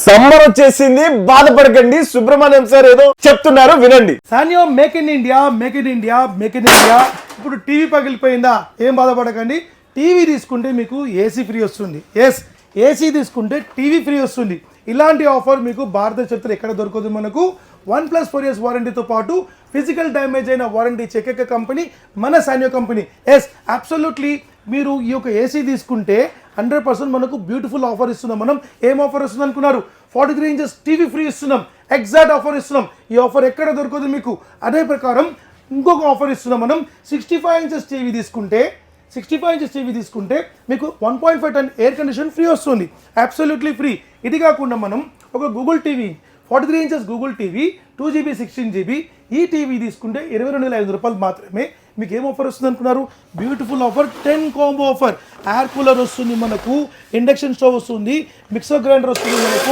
Summer వచ్చేసింది, బాధపడకండి. Subrahmanyam sir ఏదో చెప్తున్నారు, వినండి. సానియో make in India, make in India, make in India. ఇప్పుడు టీవీ పగిలిపోయిందా, ఏం బాధపడకండి. టీవీ తీసుకుంటే మీకు ఏసీ ఫ్రీ వస్తుంది. ఏసీ తీసుకుంటే టీవీ ఫ్రీ వస్తుంది. ఇలాంటి ఆఫర్ మీకు భారత చరిత్ర ఎక్కడ దొరకదు. మనకు 1+4 years వారంటీతో పాటు ఫిజికల్ డ్యామేజ్ అయిన వారంటీ చెక్ కంపెనీ మన సానియో కంపెనీ. అబ్సల్యూట్లీ మీరు ఈ యొక్క ఏసీ తీసుకుంటే 100% మనకు బ్యూటిఫుల్ ఆఫర్ ఇస్తున్నాం. మనం ఏం ఆఫర్ వస్తుంది అనుకున్నారు? 43 inches టీవీ ఫ్రీ ఇస్తున్నాం. ఎగ్జాక్ట్ ఆఫర్ ఇస్తున్నాం. ఈ ఆఫర్ ఎక్కడ దొరకదు మీకు. అదే ప్రకారం ఇంకొక ఆఫర్ ఇస్తున్నాం. మనం 65 inches టీవీ తీసుకుంటే 65 inches టీవీ తీసుకుంటే మీకు 1.5 ton ఎయిర్ కండిషన్ ఫ్రీ వస్తుంది. Absolutely free. ఇది కాకుండా మనం ఒక Google TV 43 inches Google TV 2GB 16GB ఈ టీవీ తీసుకుంటే 22,500 రూపాయలు మాత్రమే. మీకు ఏం ఆఫర్ వస్తుంది అనుకున్నారు? Beautiful offer, 10 combo offer. Air cooler వస్తుంది మనకు, ఇండక్షన్ స్టవ్ వస్తుంది, మిక్సర్ గ్రైండర్ వస్తుంది మనకు.